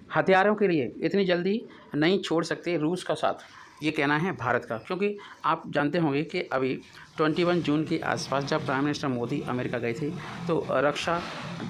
हथियारों के लिए इतनी जल्दी नहीं छोड़ सकते रूस का साथ, ये कहना है भारत का। क्योंकि आप जानते होंगे कि अभी 21 जून के आसपास जब प्राइम मिनिस्टर मोदी अमेरिका गए थे तो रक्षा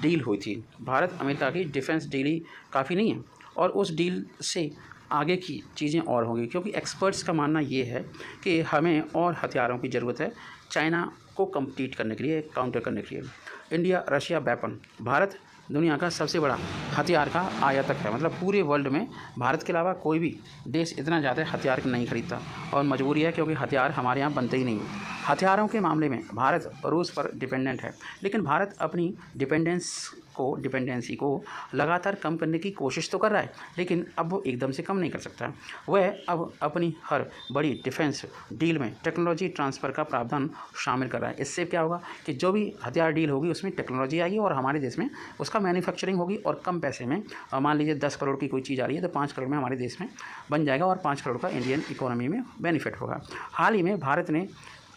डील हुई थी। भारत अमेरिका की डिफेंस डील ही काफ़ी नहीं है और उस डील से आगे की चीज़ें और होंगी, क्योंकि एक्सपर्ट्स का मानना ये है कि हमें और हथियारों की ज़रूरत है चाइना को कम्पीट करने के लिए, काउंटर करने के लिए। इंडिया रशिया वेपन, भारत दुनिया का सबसे बड़ा हथियार का आयातक है। मतलब पूरे वर्ल्ड में भारत के अलावा कोई भी देश इतना ज़्यादा हथियार नहीं खरीदता और मजबूरी है, क्योंकि हथियार हमारे यहाँ बनते ही नहीं। हथियारों के मामले में भारत रूस पर डिपेंडेंट है, लेकिन भारत अपनी डिपेंडेंसी को लगातार कम करने की कोशिश तो कर रहा है, लेकिन अब वो एकदम से कम नहीं कर सकता। वह अब अपनी हर बड़ी डिफेंस डील में टेक्नोलॉजी ट्रांसफ़र का प्रावधान शामिल कर रहा है। इससे क्या होगा कि जो भी हथियार डील होगी उसमें टेक्नोलॉजी आएगी और हमारे देश में उसका मैन्युफैक्चरिंग होगी और कम पैसे में, मान लीजिए 10 करोड़ की कोई चीज़ आ रही है तो 5 करोड़ में हमारे देश में बन जाएगा और 5 करोड़ का इंडियन इकोनॉमी में बेनिफिट होगा। हाल ही में भारत ने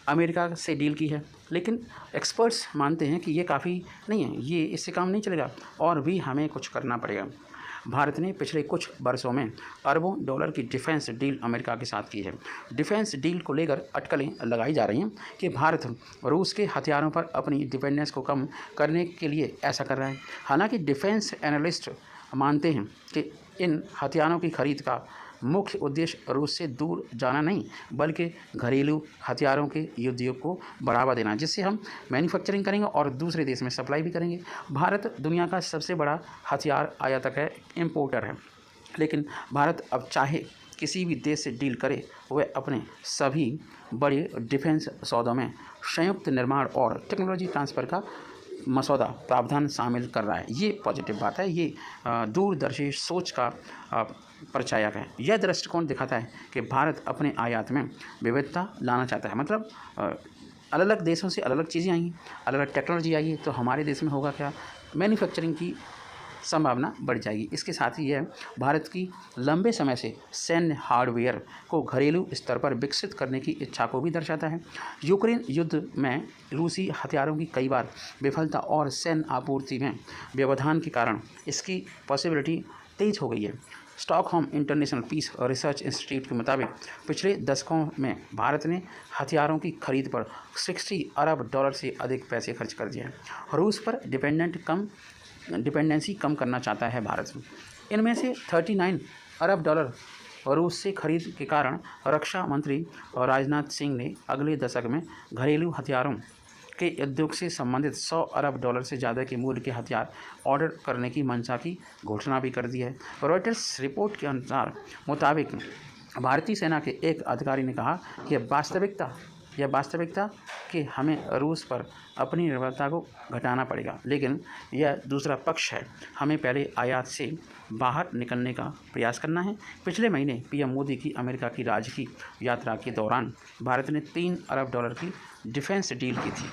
अमेरिका से डील की है, लेकिन एक्सपर्ट्स मानते हैं कि ये काफ़ी नहीं है, ये इससे काम नहीं चलेगा और भी हमें कुछ करना पड़ेगा। भारत ने पिछले कुछ वर्षों में अरबों डॉलर की डिफेंस डील अमेरिका के साथ की है। डिफेंस डील को लेकर अटकलें लगाई जा रही हैं कि भारत रूस के हथियारों पर अपनी डिपेंडेंस को कम करने के लिए ऐसा कर रहा है। हालांकि डिफेंस एनालिस्ट मानते हैं कि इन हथियारों की खरीद का मुख्य उद्देश्य रूस से दूर जाना नहीं, बल्कि घरेलू हथियारों के उद्योग को बढ़ावा देना, जिससे हम मैन्युफैक्चरिंग करेंगे और दूसरे देश में सप्लाई भी करेंगे। भारत दुनिया का सबसे बड़ा हथियार आयातक है, इम्पोर्टर है, लेकिन भारत अब चाहे किसी भी देश से डील करे, वह अपने सभी बड़े डिफेंस सौदों में संयुक्त निर्माण और टेक्नोलॉजी ट्रांसफ़र का मसौदा प्रावधान शामिल कर रहा है। ये पॉजिटिव बात है, ये दूरदर्शी सोच का परिचायक है। यह दृष्टिकोण दिखाता है कि भारत अपने आयात में विविधता लाना चाहता है। मतलब अलग अलग देशों से अलग अलग चीज़ें आई, अलग अलग टेक्नोलॉजी आई, तो हमारे देश में होगा क्या, मैन्युफैक्चरिंग की संभावना बढ़ जाएगी। इसके साथ ही यह भारत की लंबे समय से सैन्य हार्डवेयर को घरेलू स्तर पर विकसित करने की इच्छा को भी दर्शाता है। यूक्रेन युद्ध में रूसी हथियारों की कई बार विफलता और सैन्य आपूर्ति में व्यवधान के कारण इसकी पॉसिबिलिटी तेज हो गई है। Stockholm International Peace Research Institute के मुताबिक पिछले दशकों में भारत ने हथियारों की खरीद पर 60 अरब डॉलर से अधिक पैसे खर्च कर दिए हैं। रूस पर डिपेंडेंसी कम करना चाहता है भारत। इनमें से 39 अरब डॉलर रूस से खरीद के कारण रक्षा मंत्री राजनाथ सिंह ने अगले दशक में घरेलू हथियारों के उद्योग से संबंधित 100 अरब डॉलर से ज़्यादा के मूल्य के हथियार ऑर्डर करने की मंशा की घोषणा भी कर दी है। रॉयटर्स रिपोर्ट के मुताबिक भारतीय सेना के एक अधिकारी ने कहा कि यह वास्तविकता कि हमें रूस पर अपनी निर्भरता को घटाना पड़ेगा, लेकिन यह दूसरा पक्ष है, हमें पहले आयात से बाहर निकलने का प्रयास करना है। पिछले महीने पीएम मोदी की अमेरिका की राजकीय यात्रा के दौरान भारत ने 3 अरब डॉलर की डिफेंस डील की थी।